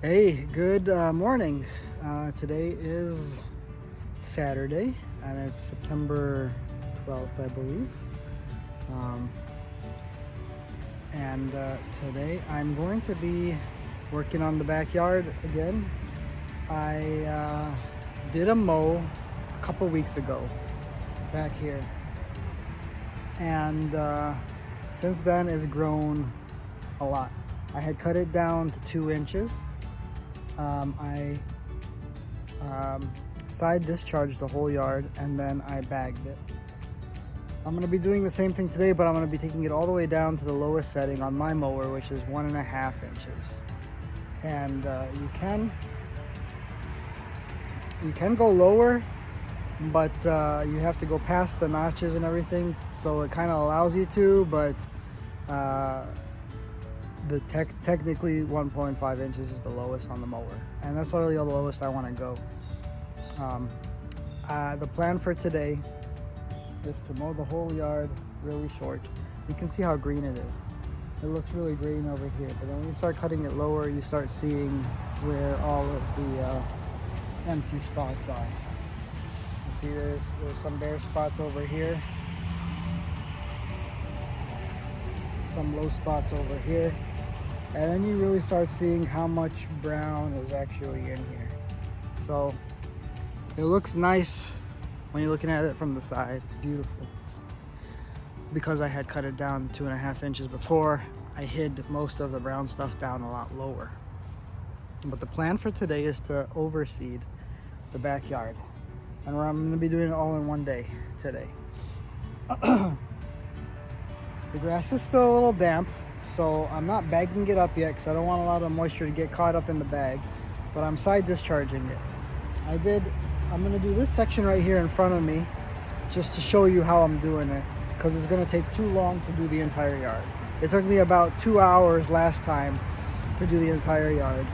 Hey, good morning. Today is Saturday and it's September 12th, I believe. And today I'm going to be working on the backyard again. I did a mow a couple weeks ago back here. And since then it's grown a lot. I had cut it down to 2 inches. I side discharged the whole yard and then I bagged it. I'm going to be doing the same thing today, but I'm going to be taking it all the way down to the lowest setting on my mower, which is 1.5 inches. And you can go lower, but you have to go past the notches and everything, so it kind of allows you to, but technically 1.5 inches is the lowest on the mower, and that's really the lowest I want to go. The plan for today is to mow the whole yard really short. You can see how green it is. It looks really green over here, but then when you start cutting it lower, you start seeing where all of the empty spots are. You see there's some bare spots over here, some low spots over here. And then you really start seeing how much brown is actually in here. So it looks nice when you're looking at it from the side. It's beautiful. Because I had cut it down 2.5 inches before, I hid most of the brown stuff down a lot lower. But the plan for today is to overseed the backyard. And I'm going to be doing it all in one day today. The grass is still a little damp, so I'm not bagging it up yet because I don't want a lot of moisture to get caught up in the bag, but I'm side discharging it. I'm going to do this section right here in front of me just to show you how I'm doing it, because it's going to take too long to do the entire yard. It took me about 2 hours last time to do the entire yard,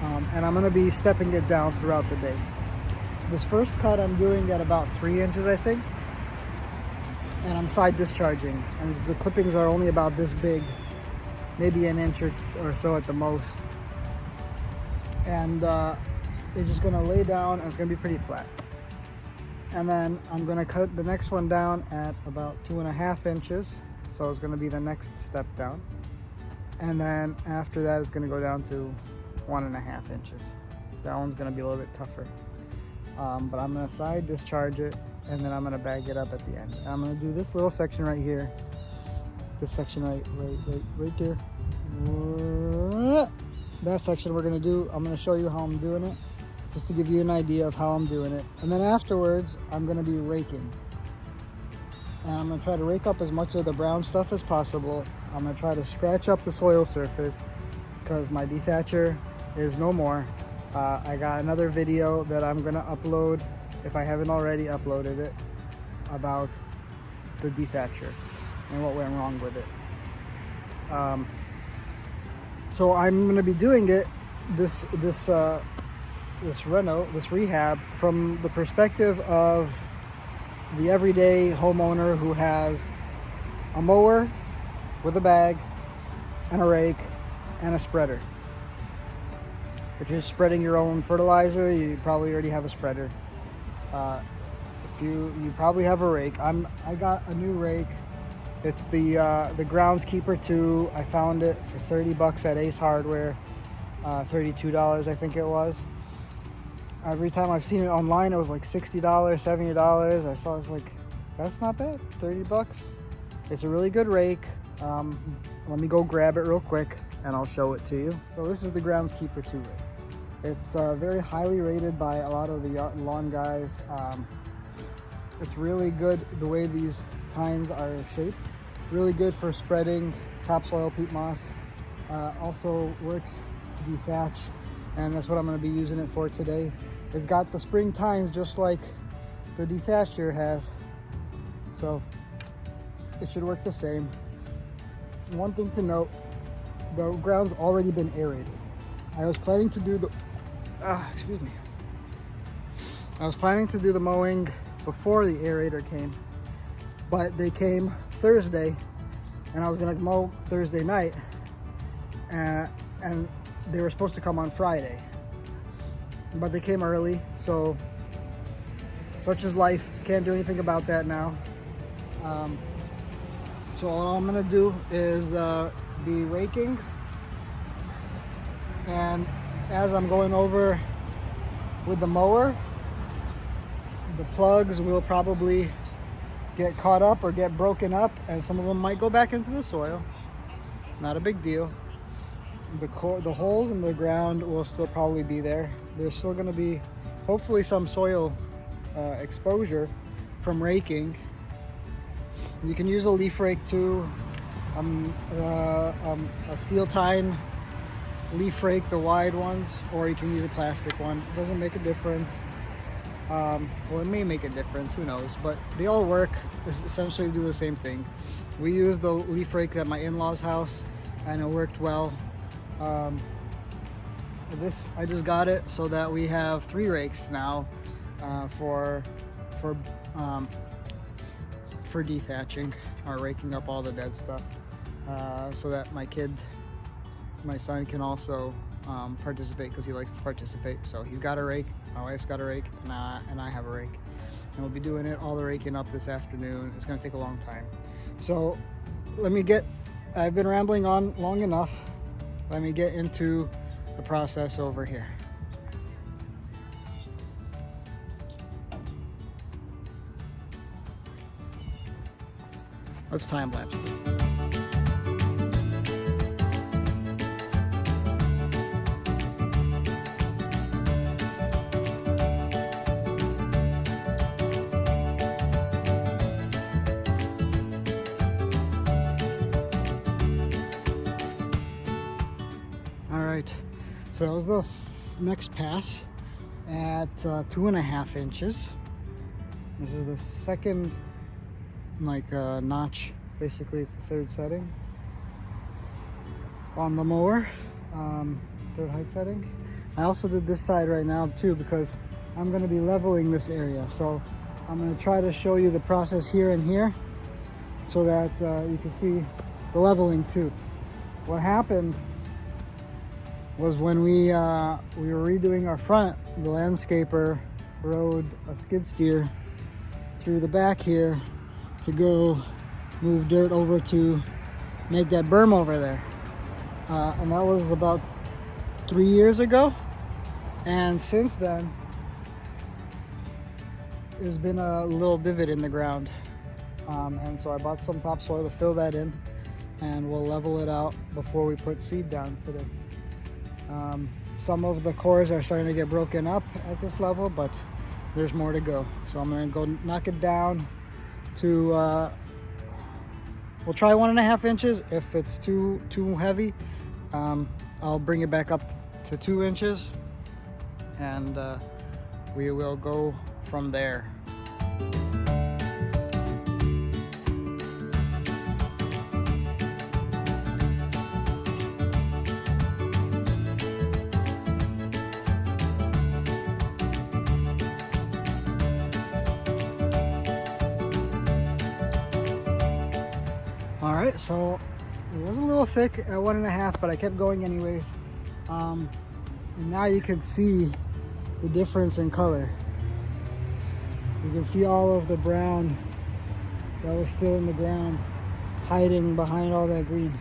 and I'm going to be stepping it down throughout the day. This first cut I'm doing at about 3 inches, I think, and I'm side discharging, and the clippings are only about this big, maybe an inch or so at the most. And it's just gonna lay down and it's gonna be pretty flat. And then I'm gonna cut the next one down at about 2.5 inches. So it's gonna be the next step down. And then after that, it's gonna go down to 1.5 inches. That one's gonna be a little bit tougher. But I'm gonna side discharge it, and then I'm gonna bag it up at the end. And I'm gonna do this little section right here. This section right there. That section we're gonna do, I'm gonna show you how I'm doing it, just to give you an idea of how I'm doing it. And then afterwards, I'm gonna be raking. And I'm gonna try to rake up as much of the brown stuff as possible. I'm gonna try to scratch up the soil surface because my dethatcher is no more. I got another video that I'm gonna upload, if I haven't already uploaded it, about the dethatcher and what went wrong with it. So I'm going to be doing it, this rehab, from the perspective of the everyday homeowner who has a mower with a bag and a rake and a spreader. If you're spreading your own fertilizer, you probably already have a spreader. If you probably have a rake. I got a new rake. It's the Groundskeeper 2. I found it for 30 bucks at Ace Hardware, $32 I think it was. Every time I've seen it online, it was like $60, $70. I saw it's like, that's not bad, 30 bucks. It's a really good rake. Let me go grab it real quick and I'll show it to you. So this is the Groundskeeper 2 rake. It's very highly rated by a lot of the lawn guys. It's really good the way these tines are shaped. Really good for spreading topsoil peat moss. Also works to dethatch, and that's what I'm going to be using it for today. It's got the spring tines just like the Dethatcher has, so it should work the same. One thing to note, the ground's already been aerated. I was planning to do the mowing before the aerator came, but they came Thursday and I was gonna mow Thursday night, and they were supposed to come on Friday, but they came early, so such is life. Can't do anything about that now. So all I'm gonna do is be raking, and as I'm going over with the mower, the plugs will probably get caught up or get broken up, and some of them might go back into the soil. Not a big deal. The holes in the ground will still probably be there. There's still going to be hopefully some soil exposure from raking. You can use a leaf rake too, a steel tine leaf rake, the wide ones, or you can use a plastic one. It doesn't make a difference. Well, it may make a difference, who knows, but they all work, essentially do the same thing. We used the leaf rake at my in-laws' house and it worked well. This, I just got it so that we have 3 rakes now for dethatching, or raking up all the dead stuff, so that my son can also participate, because he likes to participate. So he's got a rake, my wife's got a rake, and I have a rake, and we'll be doing all the raking up this afternoon. It's going to take a long time, so I've been rambling on long enough. Let me get into the process over here. Let's time lapse this. So that was the next pass at 2.5 inches. This is the second notch. Basically, it's the 3rd setting on the mower, 3rd height setting. I also did this side right now too, because I'm going to be leveling this area. So I'm going to try to show you the process here and here, so that you can see the leveling too. What happened was when we were redoing our front, the landscaper rode a skid steer through the back here to go move dirt over to make that berm over there. And that was about 3 years ago. And since then, there's been a little divot in the ground. And so I bought some topsoil to fill that in, and we'll level it out before we put seed down today. Some of the cores are starting to get broken up at this level, but there's more to go. So I'm gonna go knock it down to, we'll try 1.5 inches. If it's too heavy, I'll bring it back up to 2 inches, and we will go from there. All right, so it was a little thick at 1.5, but I kept going anyways. And now you can see the difference in color. You can see all of the brown that was still in the ground hiding behind all that green.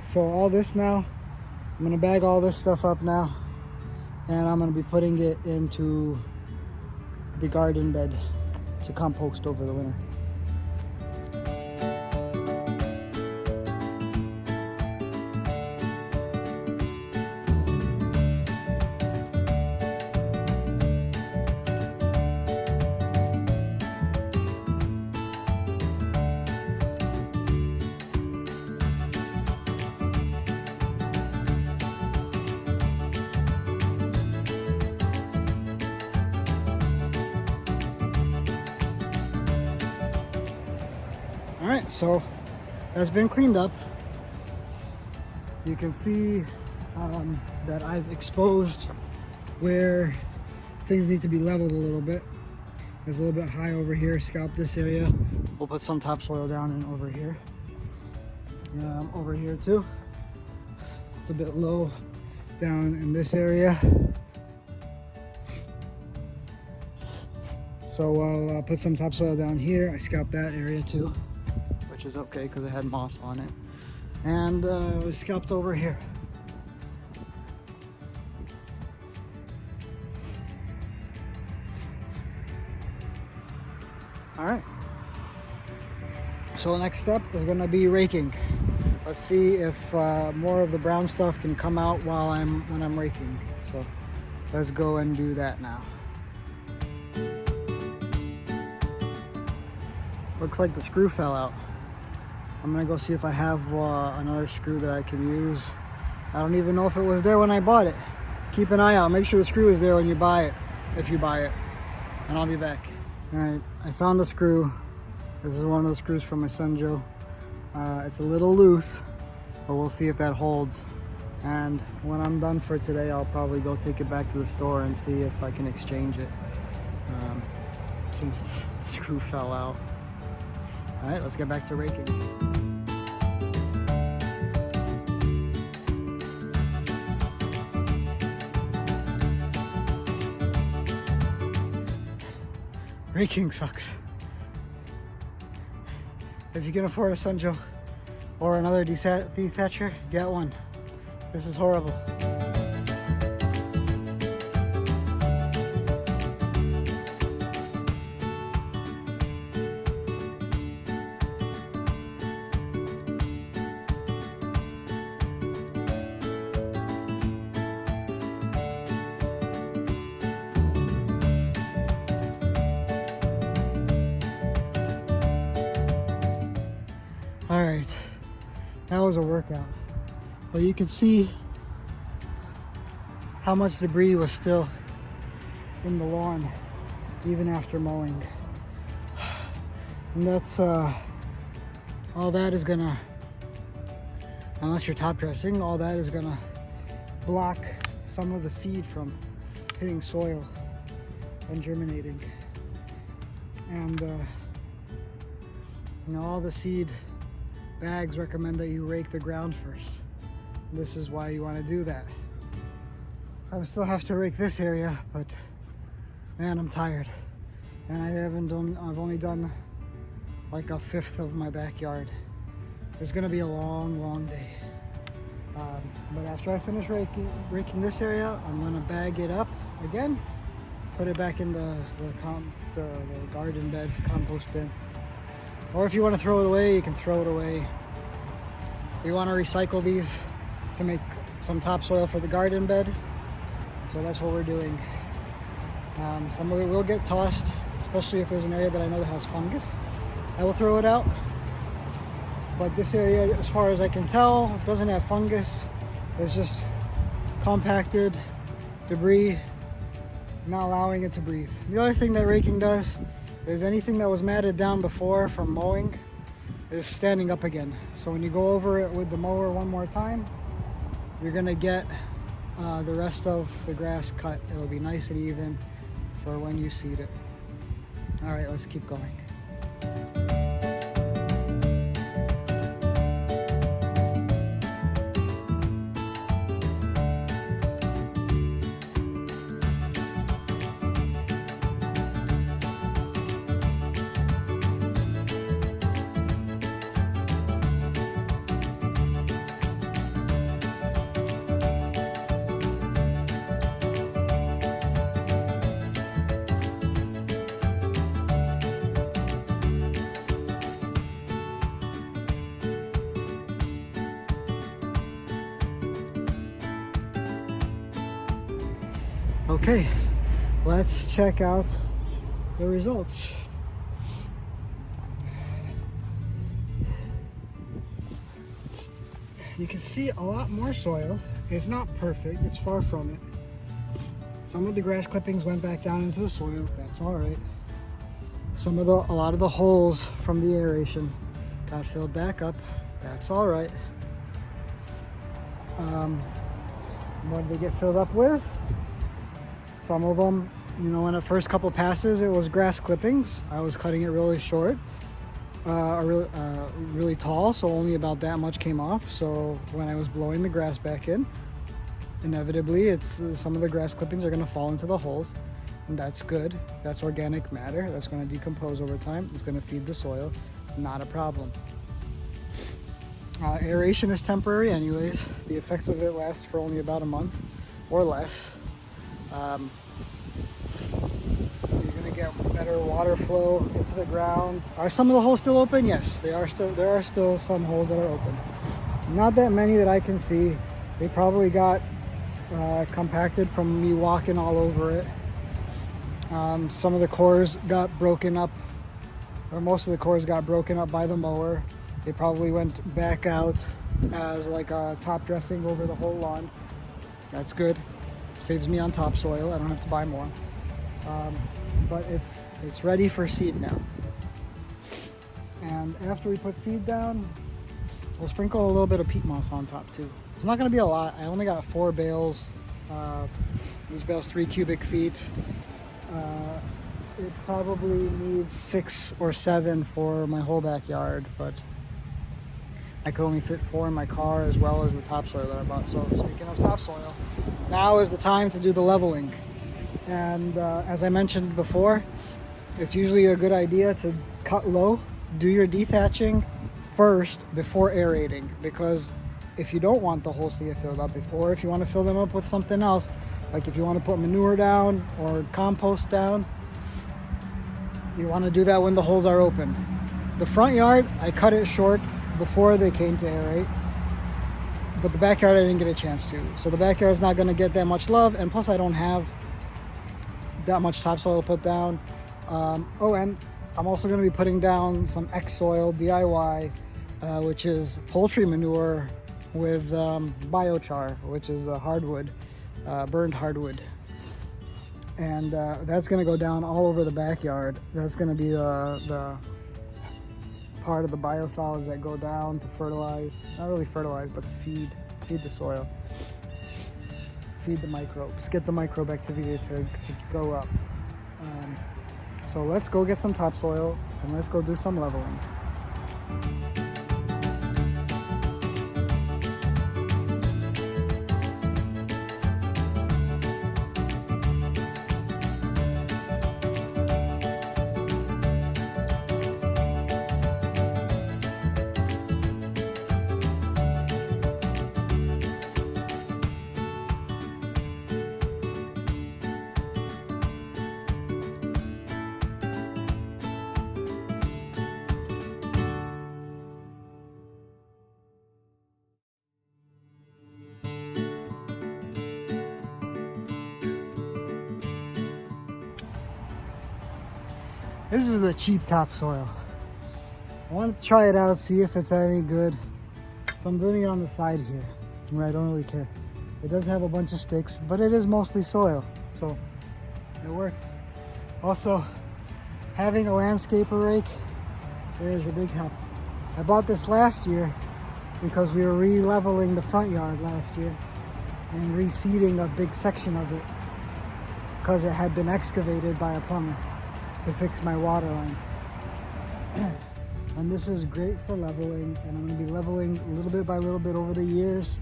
So all this now, I'm gonna bag all this stuff up now, and I'm gonna be putting it into the garden bed to compost over the winter. All right, so that's been cleaned up. You can see that I've exposed where things need to be leveled a little bit. It's a little bit high over here. Scalp this area. We'll put some topsoil down and over here. Over here too. It's a bit low down in this area. So I'll put some topsoil down here. I scalped that area too, which is okay because it had moss on it. And we scalped over here. All right. So the next step is going to be raking. Let's see if more of the brown stuff can come out when I'm raking. So let's go and do that now. Looks like the screw fell out. I'm gonna go see if I have another screw that I can use. I don't even know if it was there when I bought it. Keep an eye out. Make sure the screw is there when you buy it, if you buy it. And I'll be back. All right, I found a screw. This is one of the screws from my Sun Joe. It's a little loose, but we'll see if that holds. And when I'm done for today, I'll probably go take it back to the store and see if I can exchange it, since the screw fell out. All right, let's get back to raking. Raking sucks. If you can afford a Sun Joe or another Dethatcher, get one. This is horrible. All right, that was a workout. Well, you can see how much debris was still in the lawn, even after mowing. And that's, all that is gonna, unless you're top dressing, all that is gonna block some of the seed from hitting soil and germinating. And, you know, all the seed bags recommend that you rake the ground first. This is why you want to do that. I would still have to rake this area, but man, I'm tired. And I've only done like a fifth of my backyard. It's gonna be a long day. But after I finish raking this area, I'm gonna bag it up again, put it back in the garden bed, compost bin. Or if you want to throw it away, you can throw it away. We want to recycle these to make some topsoil for the garden bed. So that's what we're doing. Some of it will get tossed, especially if there's an area that I know that has fungus. I will throw it out. But this area, as far as I can tell, doesn't have fungus. It's just compacted debris, not allowing it to breathe. The other thing that raking does is anything that was matted down before from mowing is standing up again. So when you go over it with the mower one more time, you're gonna get the rest of the grass cut. It'll be nice and even for when you seed it. All right, let's keep going. Okay, let's check out the results. You can see a lot more soil. It's not perfect, it's far from it. Some of the grass clippings went back down into the soil, that's all right. A lot of the holes from the aeration got filled back up, that's all right. What did they get filled up with? Some of them, you know, in the first couple passes, it was grass clippings. I was cutting it really short. are really tall, so only about that much came off. So when I was blowing the grass back in, inevitably some of the grass clippings are going to fall into the holes, and that's good. That's organic matter. That's going to decompose over time. It's going to feed the soil. Not a problem. Aeration is temporary anyways. The effects of it last for only about a month or less. You're going to get better water flow into the ground. Are some of the holes still open? Yes, they are still. There are still some holes that are open. Not that many that I can see. They probably got compacted from me walking all over it. Some of the cores got broken up, or most of the cores got broken up by the mower. They probably went back out as like a top dressing over the whole lawn. That's good. Saves me on topsoil. I don't have to buy more. But it's ready for seed now. And after we put seed down, we'll sprinkle a little bit of peat moss on top too. It's not going to be a lot. I only got 4 bales. Each bale's 3 cubic feet. It probably needs 6 or 7 for my whole backyard, but I could only fit 4 in my car as well as the topsoil that I bought. So speaking of topsoil, now is the time to do the leveling. And as I mentioned before, it's usually a good idea to cut low, do your dethatching first before aerating, because if you don't want the holes to get filled up, or if you want to fill them up with something else, like if you want to put manure down or compost down, you want to do that when the holes are open. The front yard, I cut it short before they came to aerate, but the backyard I didn't get a chance to. So the backyard is not going to get that much love, and plus I don't have that much topsoil to put down. Oh, and I'm also going to be putting down some X-Soil DIY, which is poultry manure with biochar, which is a hardwood, burned hardwood. And that's going to go down all over the backyard. That's going to be the part of the biosolids that go down to fertilize, not really fertilize, but to feed the soil, feed the microbes, get the microbacteria to go up. So let's go get some topsoil and let's go do some leveling. This is the cheap topsoil. I want to try it out, see if it's any good. So I'm doing it on the side here, where I don't really care. It does have a bunch of sticks, but it is mostly soil, so it works. Also, having a landscaper rake is a big help. I bought this last year because we were re-leveling the front yard last year and reseeding a big section of it because it had been excavated by a plumber to fix my water line. And this is great for leveling, and I'm going to be leveling little bit by little bit over the years.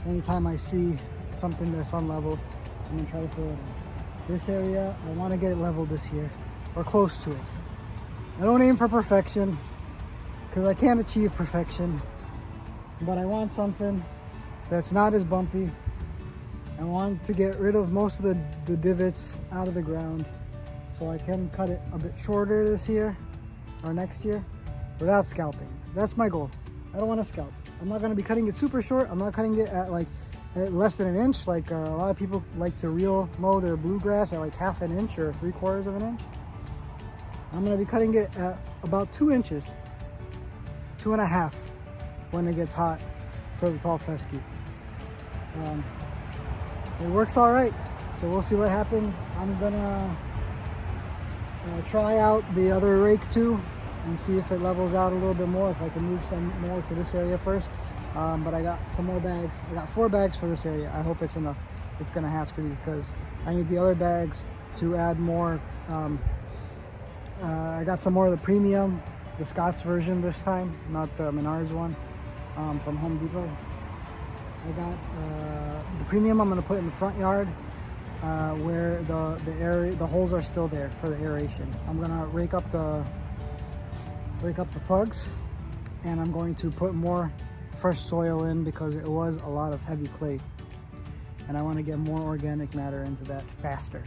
Anytime I see something that's unleveled, I'm going to try to fill it in. This area, I want to get it leveled this year, or close to it. I don't aim for perfection, because I can't achieve perfection, but I want something that's not as bumpy. I want to get rid of most of the divots out of the ground, so I can cut it a bit shorter this year or next year without scalping. That's my goal. I don't want to scalp. I'm not going to be cutting it super short. I'm not cutting it at less than an inch, like a lot of people like to reel mow their bluegrass at like 1/2 inch or 3/4 of an inch. I'm going to be cutting it at about 2 inches, 2.5 when it gets hot for the tall fescue. It works all right, so we'll see what happens. I'm gonna try out the other rake too and see if it levels out a little bit more, if I can move some more to this area first. But I got some more bags. I got 4 bags for this area. I hope it's enough. It's gonna have to be, because I need the other bags to add more. I got some more of the premium the Scott's version this time, not the Menards one from Home Depot. I got the premium I'm going to put in the front yard where the holes are still there for the aeration. I'm going to rake up the plugs, and I'm going to put more fresh soil in because it was a lot of heavy clay, and I want to get more organic matter into that faster.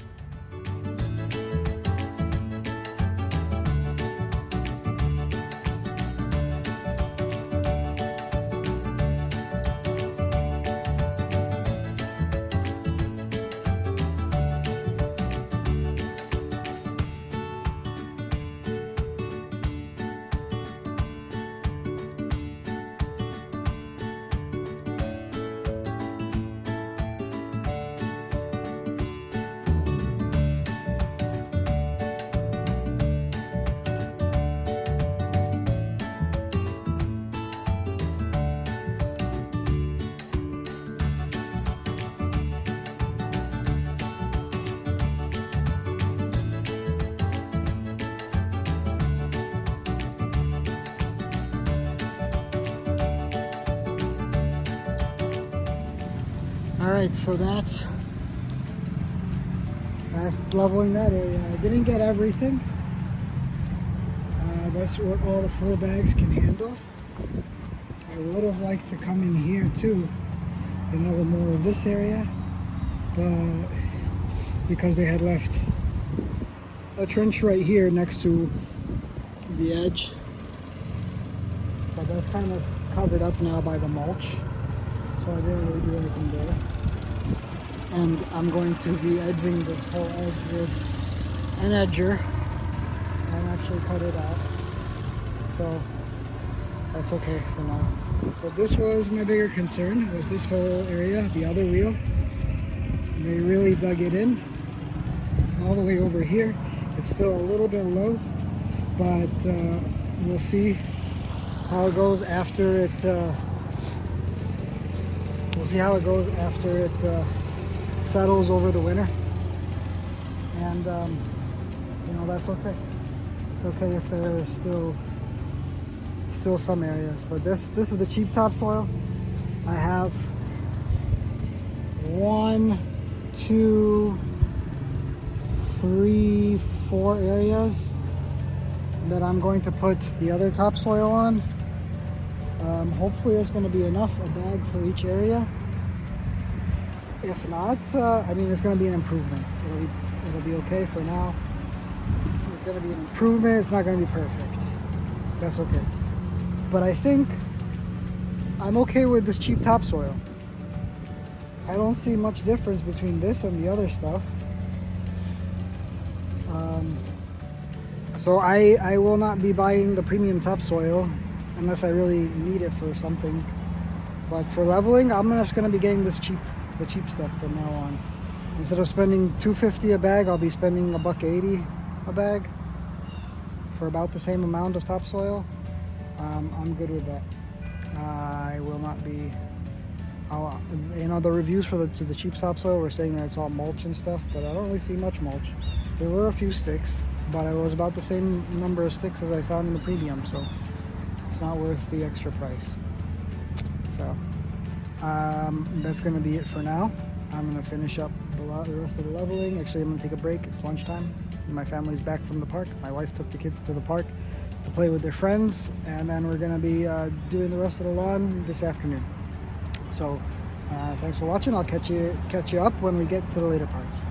Alright, so that's leveling that area. I didn't get everything. That's what all the 4 bags can handle. I would have liked to come in here too and level more of this area, but because they had left a trench right here next to the edge, but that's kind of covered up now by the mulch, so I didn't really do anything there. And I'm going to be edging this whole edge with an edger and actually cut it out, so that's okay for now. But this was my bigger concern, was this whole area, the other wheel. They really dug it in all the way over here. It's still a little bit low, but we'll see how it goes after it settles over the winter. And you know, that's okay. It's okay if there are still some areas, but this is the cheap topsoil. I have 1, 2, 3, 4 areas that I'm going to put the other topsoil on. Hopefully there's going to be enough, a bag for each area. If not, I mean, it's going to be an improvement. It'll be okay for now. It's going to be an improvement. It's not going to be perfect. That's okay. But I think I'm okay with this cheap topsoil. I don't see much difference between this and the other stuff. So I will not be buying the premium topsoil unless I really need it for something. But for leveling, I'm just going to be getting the cheap stuff from now on. Instead of spending $2.50 a bag, I'll be spending $1.80 a bag for about the same amount of topsoil. I'm good with that. I will not be. You know, the reviews for the cheap topsoil were saying that it's all mulch and stuff, but I don't really see much mulch. There were a few sticks, but it was about the same number of sticks as I found in the premium, so it's not worth the extra price. So that's going to be it for now. I'm going to finish up the rest of the leveling. Actually, I'm going to take a break. It's lunchtime. My family's back from the park. My wife took the kids to the park to play with their friends, and then we're going to be doing the rest of the lawn this afternoon. So thanks for watching. I'll catch you up when we get to the later parts.